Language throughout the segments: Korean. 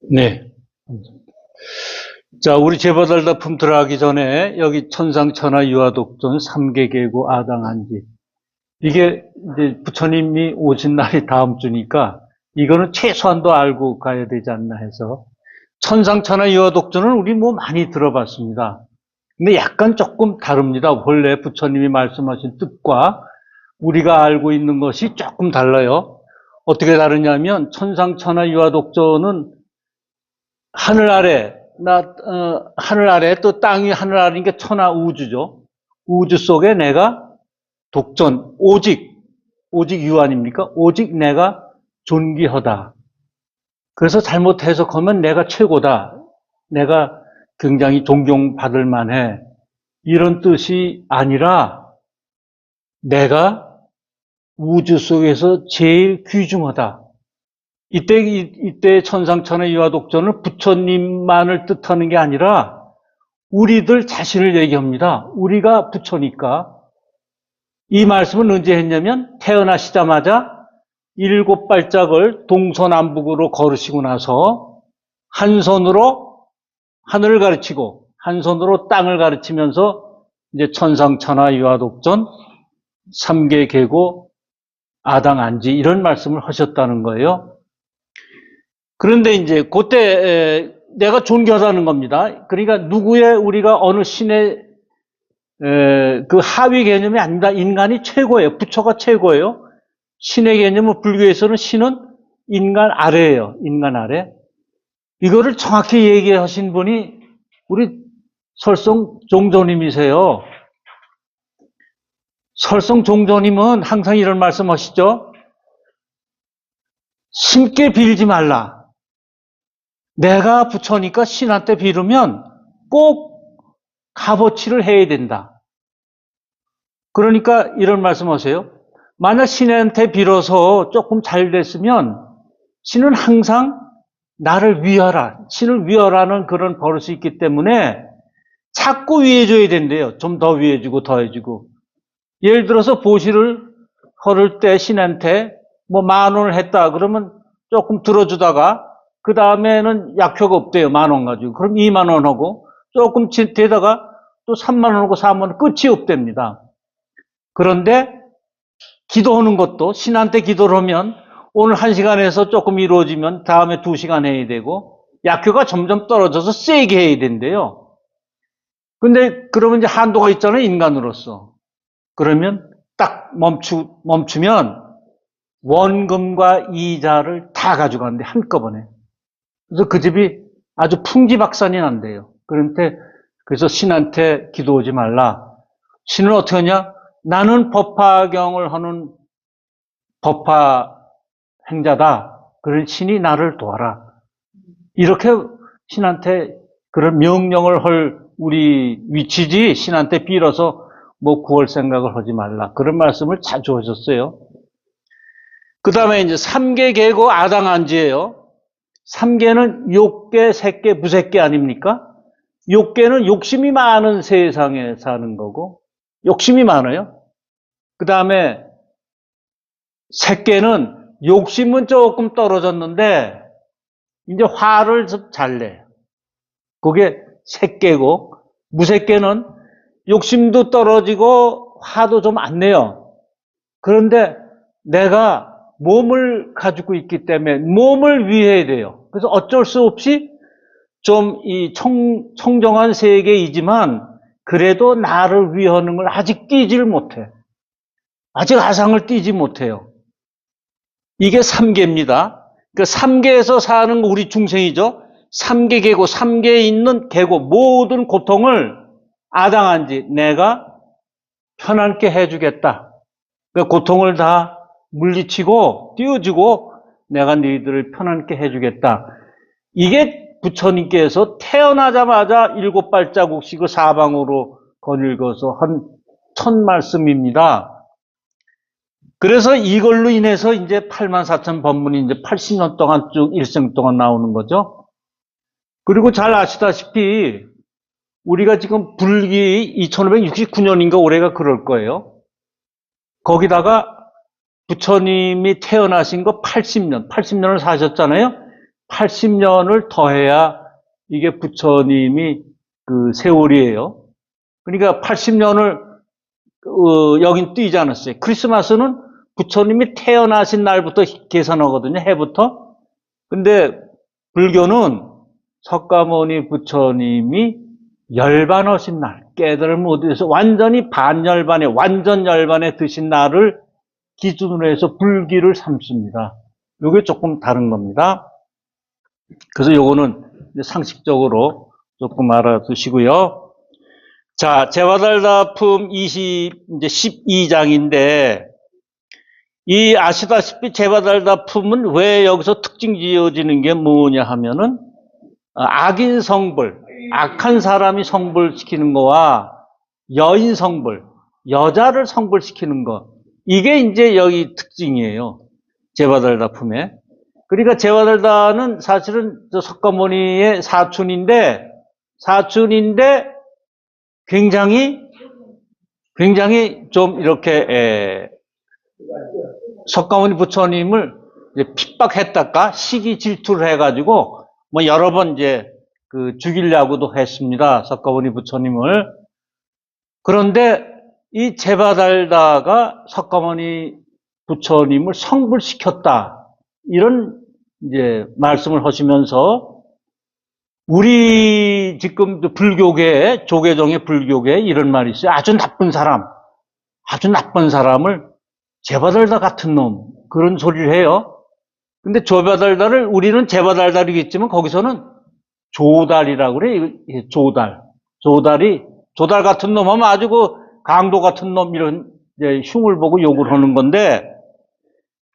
네. 자, 우리 제보달다품 들어가기 전에 여기 천상천하 유아독존 삼계계고 아당한지 이게 이제 부처님이 오신 날이 다음 주니까 이거는 최소한도 알고 가야 되지 않나 해서 천상천하 유아독존은 우리 뭐 많이 들어봤습니다. 근데 약간 조금 다릅니다. 원래 부처님이 말씀하신 뜻과 우리가 알고 있는 것이 조금 달라요. 어떻게 다르냐면 천상천하 유아독존은 하늘 아래, 하늘 아래 또 땅이 하늘 아래니까 천하 우주죠. 우주 속에 내가 독존, 오직 유 아닙니까? 오직 내가 존귀하다. 그래서 잘못 해석하면 내가 최고다. 내가 굉장히 존경받을 만해. 이런 뜻이 아니라 내가 우주 속에서 제일 귀중하다. 이때 천상천하 유아독존은 부처님만을 뜻하는 게 아니라 우리들 자신을 얘기합니다. 우리가 부처니까. 이 말씀은 언제 했냐면 태어나시자마자 7발짝을 동서남북으로 걸으시고 나서 한 손으로 하늘을 가르치고 한 손으로 땅을 가르치면서 이제 천상천하 유아독존 삼계계고 아당한지 이런 말씀을 하셨다는 거예요. 그런데 이제 그때 내가 존귀하다는 겁니다. 그러니까 우리가 어느 신의 그 하위 개념이 아니다. 인간이 최고예요. 부처가 최고예요. 신의 개념은 불교에서는 신은 인간 아래예요. 인간 아래. 이거를 정확히 얘기하신 분이 우리 설성종조님이세요. 설성종조님은 항상 이런 말씀 하시죠. 신께 빌지 말라. 내가 부처니까 신한테 빌으면 꼭 값어치를 해야 된다. 그러니까 이런 말씀 하세요. 만약 신한테 빌어서 조금 잘 됐으면 신은 항상 나를 위하라. 신을 위하라는 그런 버릇이 있기 때문에 자꾸 위해줘야 된대요. 좀 더 위해주고 더 해주고. 예를 들어서 보시를 걸을 때 신한테 뭐 10,000원을 했다. 그러면 조금 들어주다가 그 다음에는 약효가 없대요. 10,000원 가지고. 그럼 20,000원 하고 조금 되다가 또 30,000원 하고 40,000원 끝이 없답니다. 그런데 기도하는 것도 신한테 기도를 하면 오늘 1시간에서 조금 이루어지면 다음에 2시간 해야 되고 약효가 점점 떨어져서 세게 해야 된대요. 근데 그러면 이제 한도가 있잖아요. 인간으로서. 그러면 딱 멈추면 원금과 이자를 다 가져가는데 한꺼번에. 그래서 그 집이 아주 풍지박산이 난대요. 그래서 신한테 기도하지 말라. 신은 어떻게 하냐? 나는 법화경을 하는 법화 행자다. 그런 신이 나를 도와라. 이렇게 신한테 그런 명령을 할 우리 위치지 신한테 빌어서 뭐 구할 생각을 하지 말라. 그런 말씀을 자주 하셨어요. 그 다음에 이제 삼계계고 아당한지예요. 삼계는 욕계, 색계, 무색계 아닙니까? 욕계는 욕심이 많은 세상에 사는 거고 욕심이 많아요. 그 다음에 색계는 욕심은 조금 떨어졌는데 이제 화를 잘 내. 그게 색계고 무색계는 욕심도 떨어지고 화도 좀 안 내요. 그런데 내가 몸을 가지고 있기 때문에 몸을 위해야 돼요. 그래서 어쩔 수 없이 좀 이 청정한 세계이지만 그래도 나를 위하는 걸 아직 띄질 못해. 아직 아상을 띄지 못해요. 이게 삼계입니다. 그 삼계에서 사는 우리 중생이죠. 삼계계고 삼계에 있는 계고 모든 고통을 아당한지 내가 편안케 해주겠다. 그 고통을 다 물리치고 띄워주고 내가 너희들을 편안케 해주겠다. 이게 부처님께서 태어나자마자 7발자국씩을 사방으로 거닐거서 한 첫 말씀입니다. 그래서 이걸로 인해서 이제 84,000법문이 이제 80년 동안 쭉 일생 동안 나오는 거죠. 그리고 잘 아시다시피 우리가 지금 불기 2569년인가 올해가 그럴 거예요. 거기다가 부처님이 태어나신 거 80년을 사셨잖아요. 80년을 더해야 이게 부처님이 그 세월이에요. 그러니까 80년을 여긴 뛰지 않았어요. 크리스마스는 부처님이 태어나신 날부터 계산하거든요. 해부터. 근데 불교는 석가모니 부처님이 열반하신 날, 깨달음을 얻어서 완전히 반열반에, 완전 열반에 드신 날을 기준으로 해서 불기를 삼습니다. 이게 조금 다른 겁니다. 그래서 요거는 상식적으로 조금 알아두시고요. 자, 제와달다품 12장인데, 이 아시다시피 제와달다품은 왜 여기서 특징 지어지는 게 뭐냐 하면은, 악인 성불, 악한 사람이 성불시키는 거와 여인 성불, 여자를 성불시키는 거, 이게 이제 여기 특징이에요. 제와달다품에. 그러니까 제와달다는 사실은 석가모니의 사촌인데 굉장히 좀 이렇게 석가모니 부처님을 핍박했다가 시기 질투를 해가지고 뭐 여러 번 이제 죽이려고도 했습니다. 석가모니 부처님을. 그런데 이 제와달다가 석가모니 부처님을 성불시켰다. 이런 이제 말씀을 하시면서 우리 지금 불교계, 조계종의 불교계에 이런 말이 있어요. 아주 나쁜 사람을 제와달다 같은 놈, 그런 소리를 해요. 근데 제와달다를 우리는 제와달다이겠지만 거기서는 조달이라고 그래. 조달 같은 놈 하면 아주 강도 같은 놈, 이런 이제 흉을 보고 욕을 하는 건데,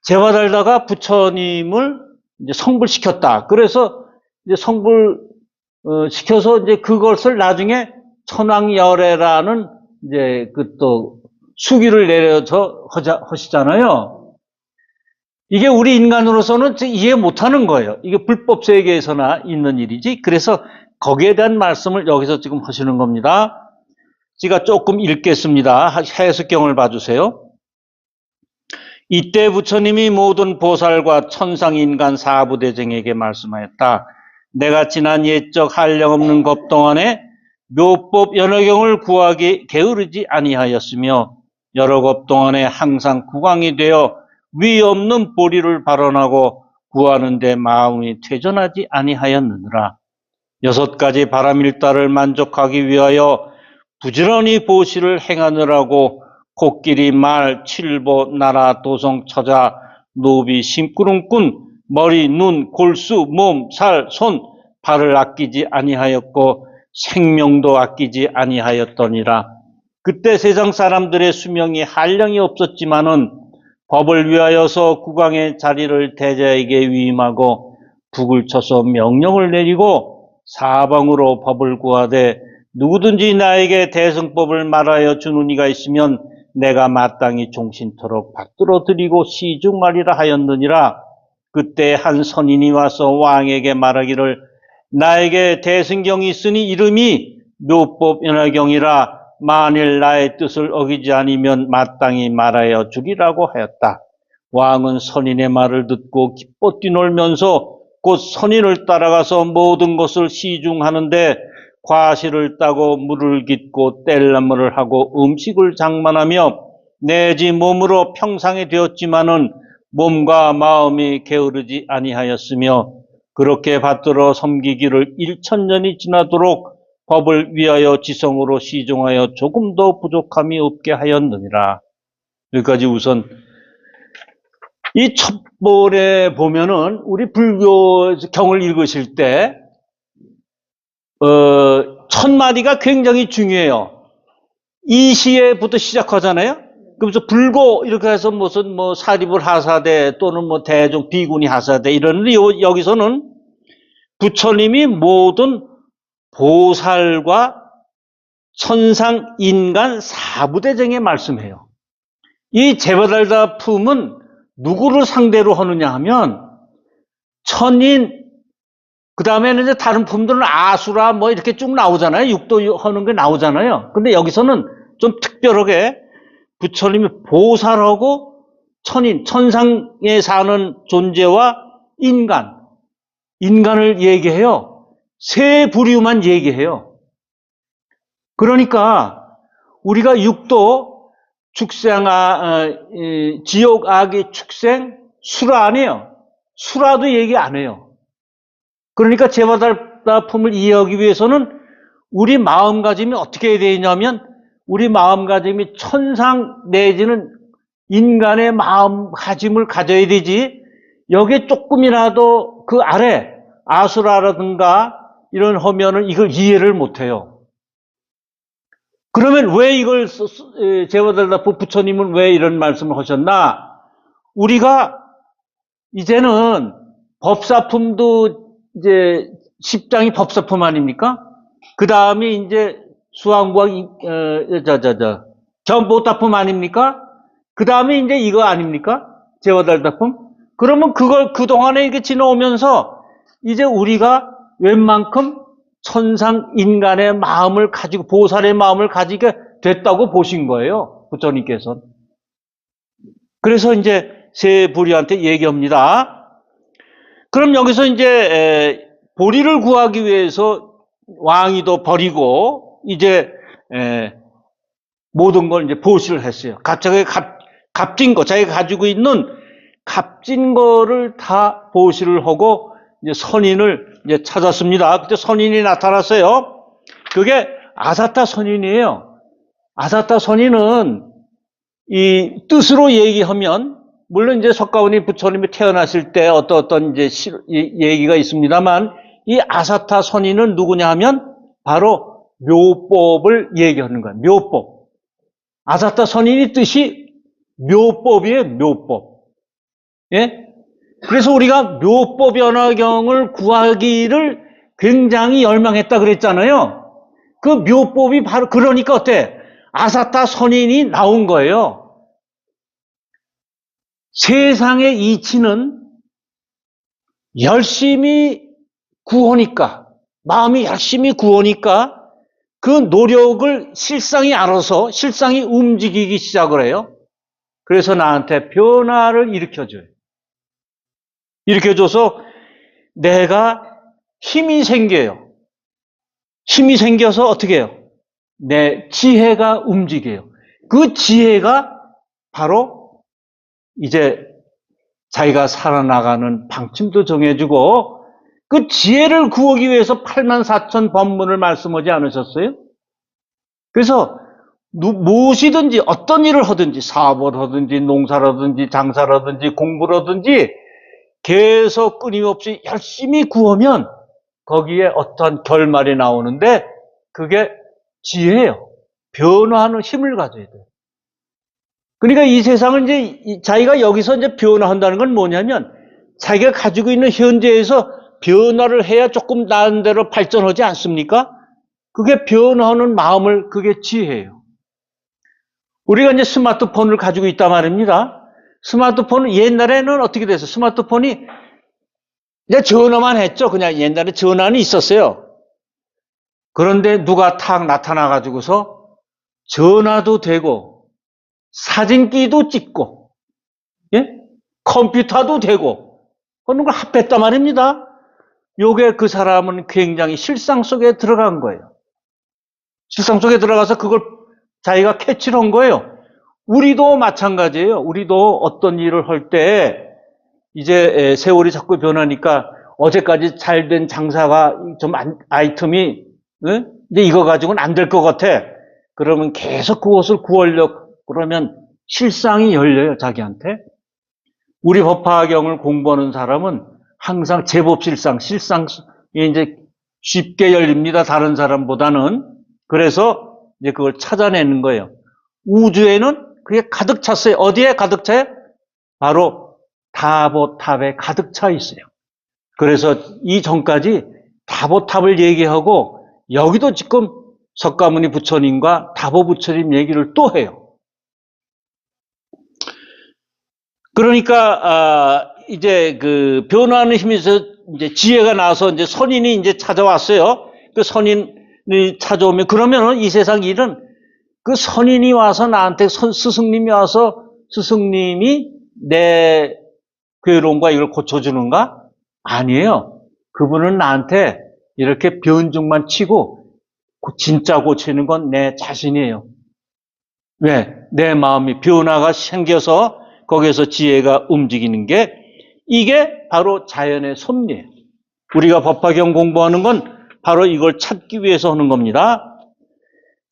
제와달다가 부처님을 이제 성불시켰다. 그래서 이제 시켜서 이제 그것을 나중에 천왕열애라는 이제 또 수기를 내려서 하시잖아요. 이게 우리 인간으로서는 이해 못하는 거예요. 이게 불법 세계에서나 있는 일이지. 그래서 거기에 대한 말씀을 여기서 지금 하시는 겁니다. 제가 조금 읽겠습니다. 해석경을 봐주세요. 이때 부처님이 모든 보살과 천상 인간 사부대중에게 말씀하였다. 내가 지난 옛적 한량없는 법 동안에 묘법 연화경을 구하기 게으르지 아니하였으며 여러 법 동안에 항상 구강이 되어 위 없는 보리를 발언하고 구하는 데 마음이 퇴전하지 아니하였느니라. 6가지 바람일다를 만족하기 위하여 부지런히 보시를 행하느라고 코끼리, 말, 칠보, 나라, 도성, 처자, 노비, 심구름꾼, 머리, 눈, 골수, 몸, 살, 손, 발을 아끼지 아니하였고 생명도 아끼지 아니하였더니라. 그때 세상 사람들의 수명이 한량이 없었지만은 법을 위하여서 국왕의 자리를 대자에게 위임하고 북을 쳐서 명령을 내리고 사방으로 법을 구하되 누구든지 나에게 대승법을 말하여 주는 이가 있으면 내가 마땅히 종신토록 받들어 드리고 시중하리라 하였느니라. 그때 한 선인이 와서 왕에게 말하기를 나에게 대승경이 있으니 이름이 묘법 연화경이라. 만일 나의 뜻을 어기지 않으면 마땅히 말하여 주리라고 하였다. 왕은 선인의 말을 듣고 기뻐 뛰놀면서 곧 선인을 따라가서 모든 것을 시중하는데 과실을 따고 물을 깃고 뗄나무를 하고 음식을 장만하며 내지 몸으로 평상이 되었지만은 몸과 마음이 게으르지 아니하였으며 그렇게 받들어 섬기기를 1000년이 지나도록 법을 위하여 지성으로 시중하여 조금도 부족함이 없게 하였느니라. 여기까지 우선 이 첩볼에 보면은 우리 불교 경을 읽으실 때 1000마디가 굉장히 중요해요. 이 시에부터 시작하잖아요. 그러면서 불고 이렇게 해서 무슨 사리불 하사대 또는 대종 비구니 하사대 이러는데 여기서는 부처님이 모든 보살과 천상 인간 사부대중에 말씀해요. 이 제와달다 품은 누구를 상대로 하느냐 하면 천인, 그 다음에는 이제 다른 품들은 아수라 이렇게 쭉 나오잖아요. 육도 하는 게 나오잖아요. 근데 여기서는 좀 특별하게 부처님이 보살하고 천인, 천상에 사는 존재와 인간, 인간을 얘기해요. 세 부류만 얘기해요. 그러니까 우리가 육도 축생, 지옥, 악의 축생, 수라 안 해요. 수라도 얘기 안 해요. 그러니까 제바다품을 이해하기 위해서는 우리 마음가짐이 어떻게 되냐면 우리 마음가짐이 천상 내지는 인간의 마음가짐을 가져야 되지 여기에 조금이라도 그 아래 아수라라든가 이런 하면은 이걸 이해를 못해요. 그러면 왜 이걸 제바달라프 부처님은 왜 이런 말씀을 하셨나? 우리가 이제는 법사품도 이제 10장이 법사품 아닙니까? 그 다음에 이제 수왕부왕 견보다품 아닙니까? 그 다음에 이제 이거 아닙니까? 제와달다품? 그러면 그걸 그동안에 이렇게 지나오면서 이제 우리가 웬만큼 천상 인간의 마음을 가지고 보살의 마음을 가지게 됐다고 보신 거예요. 부처님께서는. 그래서 이제 세 부류한테 얘기합니다. 그럼 여기서 이제 보리를 구하기 위해서 왕위도 버리고 이제 모든 걸 이제 보시를 했어요. 자기가 값진 거, 자기가 가지고 있는 값진 거를 다 보시를 하고 이제 선인을 이제 찾았습니다. 그때 선인이 나타났어요. 그게 아사타 선인이에요. 아사타 선인은 이 뜻으로 얘기하면 물론 이제 석가모니 부처님이 태어났을 때 어떤 이제 얘기가 있습니다만 이 아사타 선인은 누구냐 하면 바로 묘법을 얘기하는 거예요. 묘법. 아사타 선인의 뜻이 묘법이에요. 묘법. 예? 그래서 우리가 묘법 연화경을 구하기를 굉장히 열망했다 그랬잖아요. 그 묘법이 바로 그러니까 어때? 아사타 선인이 나온 거예요. 세상의 이치는 열심히 구하니까, 마음이 열심히 구하니까 그 노력을 실상이 알아서 실상이 움직이기 시작을 해요. 그래서 나한테 변화를 일으켜줘요. 일으켜줘서 내가 힘이 생겨요. 힘이 생겨서 어떻게 해요? 내 지혜가 움직여요. 그 지혜가 바로 이제 자기가 살아나가는 방침도 정해주고 그 지혜를 구하기 위해서 84,000 법문을 말씀하지 않으셨어요? 그래서 무엇이든지 어떤 일을 하든지 사업을 하든지 농사라든지 장사라든지 공부라든지 계속 끊임없이 열심히 구하면 거기에 어떤 결말이 나오는데 그게 지혜예요. 변화하는 힘을 가져야 돼요. 그러니까 이 세상은 이제 자기가 여기서 이제 변화한다는 건 뭐냐면 자기가 가지고 있는 현재에서 변화를 해야 조금 나은 대로 발전하지 않습니까? 그게 변화하는 마음을 그게 지혜예요. 우리가 이제 스마트폰을 가지고 있단 말입니다. 스마트폰은 옛날에는 어떻게 됐어요? 스마트폰이 이제 전화만 했죠. 그냥 옛날에 전화는 있었어요. 그런데 누가 탁 나타나가지고서 전화도 되고 사진기도 찍고 예? 컴퓨터도 되고 하는 걸 합했단 말입니다. 요게 그 사람은 굉장히 실상 속에 들어간 거예요. 실상 속에 들어가서 그걸 자기가 캐치를 한 거예요. 우리도 마찬가지예요. 우리도 어떤 일을 할 때 이제 세월이 자꾸 변하니까 어제까지 잘 된 장사가 좀 아이템이 이제 이거 가지고는 안 될 것 같아. 그러면 계속 그것을 구하려고 그러면 실상이 열려요, 자기한테. 우리 법화경을 공부하는 사람은 항상 제법 실상이 이제 쉽게 열립니다. 다른 사람보다는. 그래서 이제 그걸 찾아내는 거예요. 우주에는 그게 가득 찼어요. 어디에 가득 차요? 바로 다보탑에 가득 차 있어요. 그래서 이전까지 다보탑을 얘기하고 여기도 지금 석가모니 부처님과 다보 부처님 얘기를 또 해요. 그러니까 이제 그 변화하는 힘에서 이제 지혜가 나와서 이제 선인이 이제 찾아왔어요. 그 선인이 찾아오면 그러면은 이 세상 일은 그 선인이 와서 나한테 스승님이 와서 스승님이 내 괴로움과 이걸 고쳐주는가? 아니에요. 그분은 나한테 이렇게 변증만 치고 진짜 고치는 건 내 자신이에요. 왜? 내 마음이 변화가 생겨서 거기에서 지혜가 움직이는 게 이게 바로 자연의 섭리예요. 우리가 법화경 공부하는 건 바로 이걸 찾기 위해서 하는 겁니다.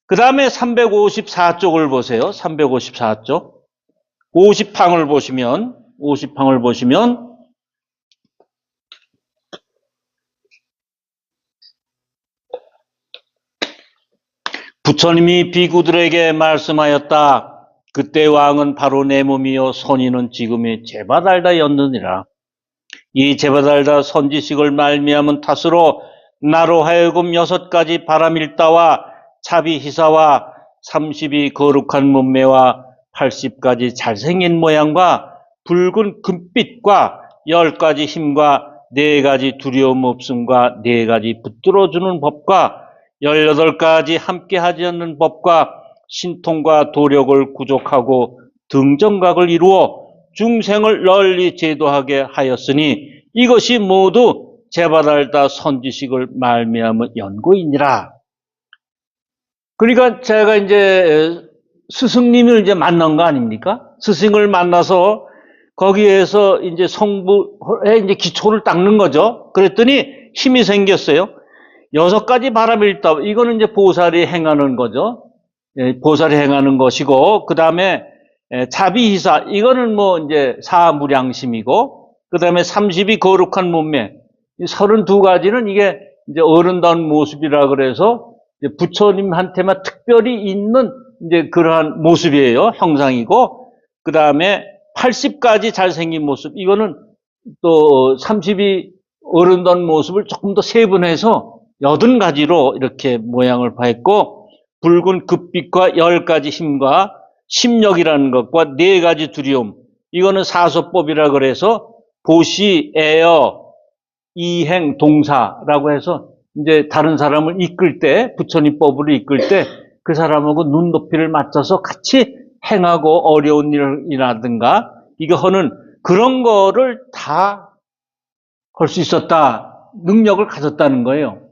그 다음에 354쪽을 보세요. 354쪽. 50항을 보시면 부처님이 비구들에게 말씀하였다. 그때 왕은 바로 내 몸이요 선인은 지금의 제바달다였느니라. 이 제바달다 선지식을 말미암은 탓으로 나로 하여금 6가지 바람일다와 차비희사와 30이 거룩한 몸매와 80가지 잘생긴 모양과 붉은 금빛과 10가지 힘과 4가지 두려움 없음과 4가지 붙들어주는 법과 18가지 함께 하지 않는 법과 신통과 도력을 구족하고 등정각을 이루어 중생을 널리 제도하게 하였으니 이것이 모두 제바달다 선지식을 말미암은 연고이니라. 그러니까 제가 이제 스승님을 이제 만난 거 아닙니까? 스승을 만나서 거기에서 이제 성부의 이제 기초를 닦는 거죠. 그랬더니 힘이 생겼어요. 6가지 바람일다. 이거는 이제 보살이 행하는 거죠. 보살이 행하는 것이고, 그 다음에 자비희사. 이거는 뭐 이제 사무량심이고, 그 다음에 30이 거룩한 몸매. 32가지는 이게 이제 어른다운 모습이라 그래서 부처님한테만 특별히 있는 이제 그러한 모습이에요. 형상이고, 그 다음에 80가지 잘생긴 모습. 이거는 또 30이 어른다운 모습을 조금 더 세분해서 80가지로 이렇게 모양을 파했고, 붉은 급빛과 10가지 힘과 심력이라는 것과 4가지 두려움. 이거는 사소법이라 그래서 보시, 애여, 이행, 동사라고 해서 이제 다른 사람을 이끌 때, 부처님법으로 이끌 때 그 사람하고 눈높이를 맞춰서 같이 행하고 어려운 일이라든가 이거 하는 그런 거를 다 할 수 있었다. 능력을 가졌다는 거예요.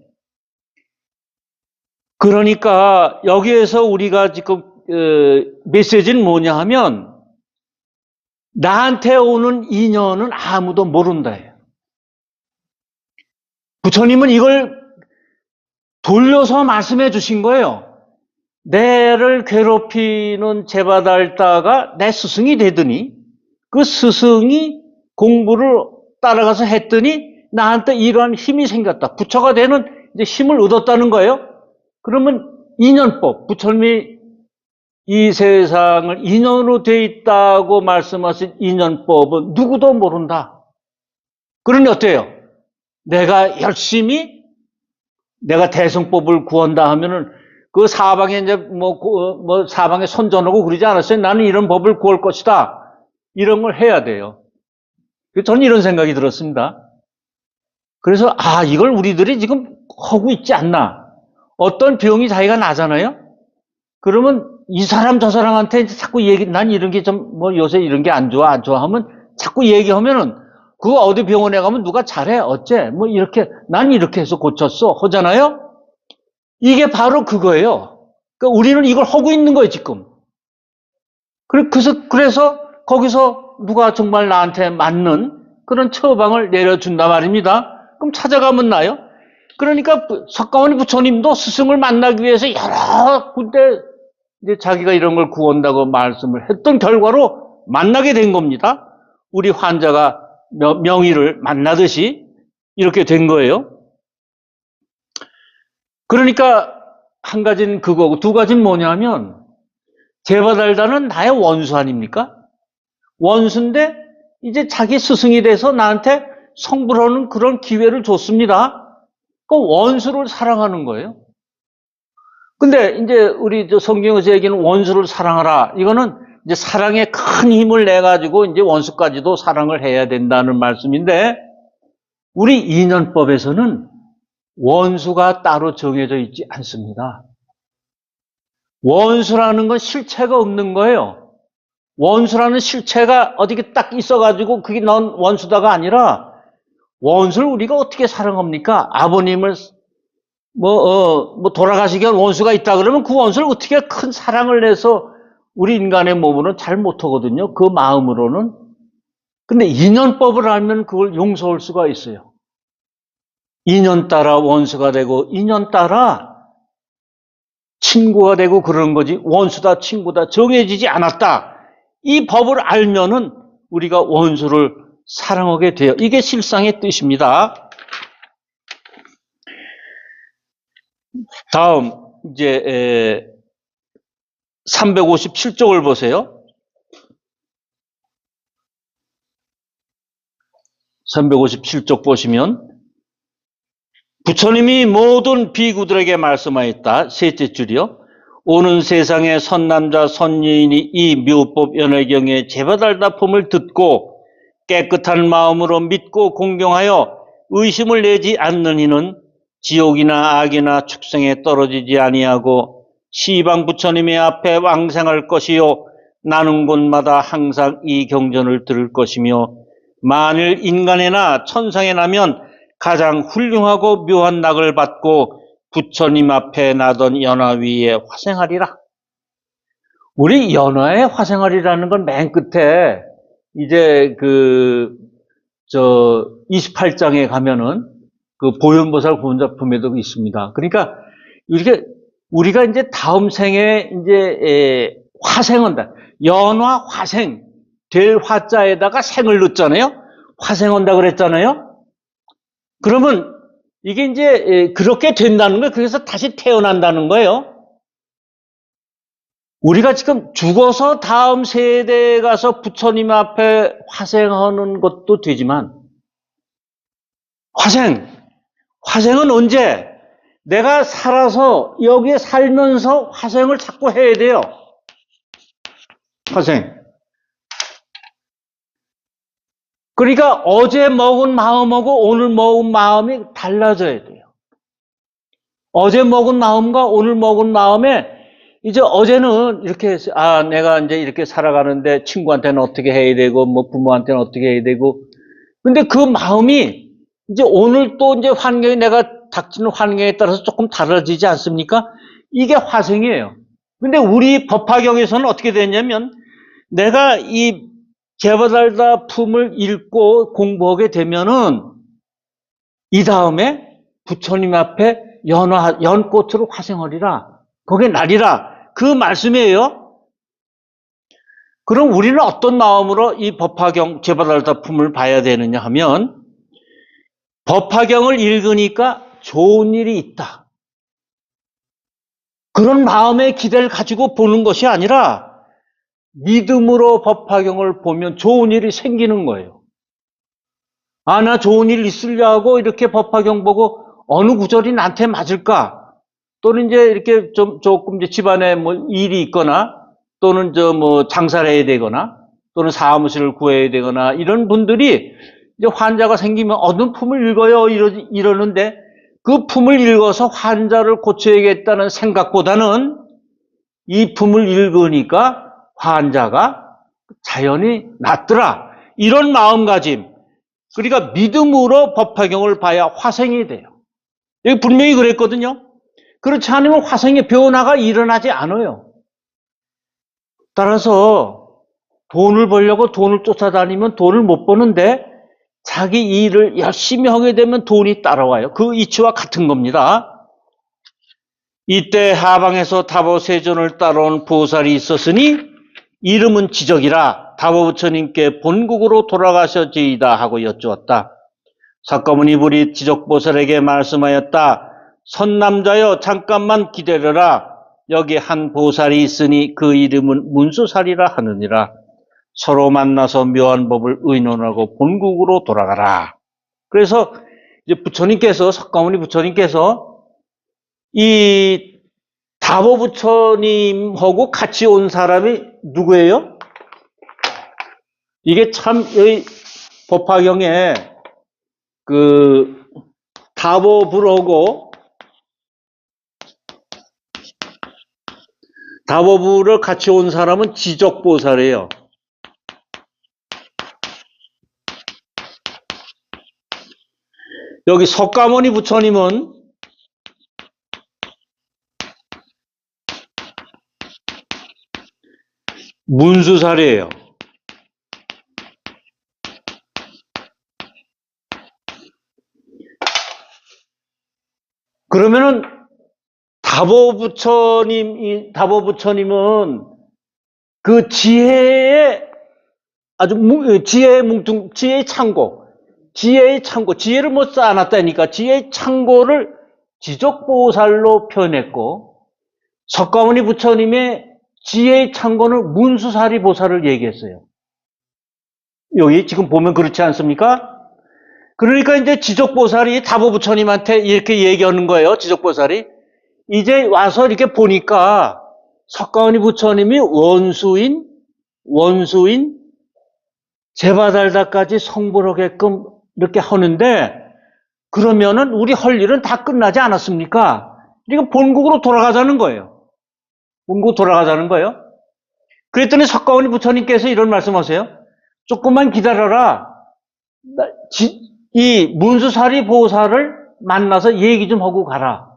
그러니까 여기에서 우리가 지금 메시지는 뭐냐 하면 나한테 오는 인연은 아무도 모른다예요. 부처님은 이걸 돌려서 말씀해 주신 거예요. 내를 괴롭히는 제바달다가 내 스승이 되더니 그 스승이 공부를 따라가서 했더니 나한테 이러한 힘이 생겼다. 부처가 되는 이제 힘을 얻었다는 거예요. 그러면 인연법, 부처님이 이 세상을 인연으로 돼 있다고 말씀하신 인연법은 누구도 모른다. 그러니 어때요? 내가 열심히 내가 대승법을 구한다 하면은 그 사방에 이제 뭐 사방에 선전하고 그러지 않았어요. 나는 이런 법을 구할 것이다. 이런 걸 해야 돼요. 저는 이런 생각이 들었습니다. 그래서 이걸 우리들이 지금 하고 있지 않나. 어떤 병이 자기가 나잖아요. 그러면 이 사람 저 사람한테 자꾸 난 이런 게 좀 요새 이런 게 안 좋아 하면 자꾸 얘기하면은 그거 어디 병원에 가면 누가 잘해 어째 이렇게 난 이렇게 해서 고쳤어 하잖아요. 이게 바로 그거예요. 그러니까 우리는 이걸 하고 있는 거예요 지금. 그래서 거기서 누가 정말 나한테 맞는 그런 처방을 내려준단 말입니다. 그럼 찾아가면 나요. 그러니까 석가모니 부처님도 스승을 만나기 위해서 여러 군데 이제 자기가 이런 걸 구한다고 말씀을 했던 결과로 만나게 된 겁니다. 우리 환자가 명의를 만나듯이 이렇게 된 거예요. 그러니까 한 가지는 그거고 두 가지는 뭐냐면 제바달다는 나의 원수 아닙니까? 원수인데 이제 자기 스승이 돼서 나한테 성불하는 그런 기회를 줬습니다. 그 원수를 사랑하는 거예요. 근데 이제 우리 성경에서 얘기하는 원수를 사랑하라. 이거는 이제 사랑에 큰 힘을 내가지고 이제 원수까지도 사랑을 해야 된다는 말씀인데 우리 인연법에서는 원수가 따로 정해져 있지 않습니다. 원수라는 건 실체가 없는 거예요. 원수라는 실체가 어디 딱 있어가지고 그게 넌 원수다가 아니라 원수를 우리가 어떻게 사랑합니까? 아버님을 돌아가시기 한 원수가 있다 그러면 그 원수를 어떻게 큰 사랑을 내서 우리 인간의 몸으로는 잘 못하거든요. 그 마음으로는. 근데 인연법을 알면 그걸 용서할 수가 있어요. 인연 따라 원수가 되고 인연 따라 친구가 되고 그러는 거지. 원수다 친구다 정해지지 않았다. 이 법을 알면은 우리가 원수를 사랑하게 돼요. 이게 실상의 뜻입니다. 다음 이제 357쪽을 보세요. 357쪽 보시면 부처님이 모든 비구들에게 말씀하였다. 셋째 줄이요. 오는 세상의 선남자 선여인이 이 묘법 연회경의 제바달다품을 듣고 깨끗한 마음으로 믿고 공경하여 의심을 내지 않는 이는 지옥이나 악이나 축생에 떨어지지 아니하고 시방 부처님의 앞에 왕생할 것이요 나는 곳마다 항상 이 경전을 들을 것이며 만일 인간에나 천상에 나면 가장 훌륭하고 묘한 낙을 받고 부처님 앞에 나던 연화 위에 화생하리라. 우리 연화에 화생하리라는 건 맨 끝에 이제 28장에 가면은 그 보현보살 구원작품에도 있습니다. 그러니까 이렇게 우리가 이제 다음 생에 이제 화생한다. 연화 화생 될 화자에다가 생을 넣었잖아요. 화생한다 그랬잖아요. 그러면 이게 이제 그렇게 된다는 거예요. 그래서 다시 태어난다는 거예요. 우리가 지금 죽어서 다음 세대에 가서 부처님 앞에 화생하는 것도 되지만 화생은 언제? 내가 살아서 여기에 살면서 화생을 자꾸 해야 돼요. 화생. 그러니까 어제 먹은 마음하고 오늘 먹은 마음이 달라져야 돼요. 어제 먹은 마음과 오늘 먹은 마음에 이제 어제는 이렇게 내가 이제 이렇게 살아가는데 친구한테는 어떻게 해야 되고 뭐 부모한테는 어떻게 해야 되고 근데 그 마음이 이제 오늘 또 이제 환경이 내가 닥치는 환경에 따라서 조금 달라지지 않습니까? 이게 화생이에요. 근데 우리 법화경에서는 어떻게 되냐면 내가 이 제바달다 품을 읽고 공부하게 되면은 이 다음에 부처님 앞에 연꽃으로 화생하리라. 거기에 날이라. 그 말씀이에요. 그럼 우리는 어떤 마음으로 이 법화경 제바달다 품을 봐야 되느냐 하면 법화경을 읽으니까 좋은 일이 있다. 그런 마음의 기대를 가지고 보는 것이 아니라 믿음으로 법화경을 보면 좋은 일이 생기는 거예요. 나 좋은 일 있으려고 이렇게 법화경 보고 어느 구절이 나한테 맞을까? 또는 이제 이렇게 조금 이제 집안에 뭐 일이 있거나 또는 장사를 해야 되거나 또는 사무실을 구해야 되거나 이런 분들이 이제 환자가 생기면 어느 품을 읽어요 이러는데 그 품을 읽어서 환자를 고쳐야겠다는 생각보다는 이 품을 읽으니까 환자가 자연히 낫더라. 이런 마음가짐. 그러니까 믿음으로 법화경을 봐야 화생이 돼요. 여기 분명히 그랬거든요. 그렇지 않으면 화생의 변화가 일어나지 않아요. 따라서 돈을 벌려고 돈을 쫓아다니면 돈을 못 버는데 자기 일을 열심히 하게 되면 돈이 따라와요. 그 이치와 같은 겁니다. 이때 하방에서 다보세존을 따라온 보살이 있었으니 이름은 지적이라 다보부처님께 본국으로 돌아가셔지이다 하고 여쭈었다. 석가모니 불이 지적보살에게 말씀하였다. 선남자여 잠깐만 기다려라. 여기 한 보살이 있으니 그 이름은 문수살이라 하느니라. 서로 만나서 묘한 법을 의논하고 본국으로 돌아가라. 그래서 이제 석가모니 부처님께서 이 다보 부처님하고 같이 온 사람이 누구예요? 이게 참 이 법화경에 그 다보부를 같이 온 사람은 지적보살이에요. 여기 석가모니 부처님은 문수살이에요. 그러면은 다보 부처님은 그 지혜의 지혜의 창고, 지혜를 못 쌓아놨다니까 지혜의 창고를 지적보살로 표현했고, 석가모니 부처님의 지혜의 창고는 문수사리 보살을 얘기했어요. 여기 지금 보면 그렇지 않습니까? 그러니까 이제 지적보살이 다보 부처님한테 이렇게 얘기하는 거예요. 지적보살이 이제 와서 이렇게 보니까 석가모니 부처님이 원수인 제바달다까지 성불하게끔 이렇게 하는데, 그러면은 우리 할 일은 다 끝나지 않았습니까? 그러니까 본국으로 돌아가자는 거예요. 본국 돌아가자는 거예요. 그랬더니 석가모니 부처님께서 이런 말씀하세요. 조금만 기다려라. 이 문수사리 보살을 만나서 얘기 좀 하고 가라.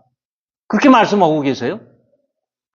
그렇게 말씀하고 계세요.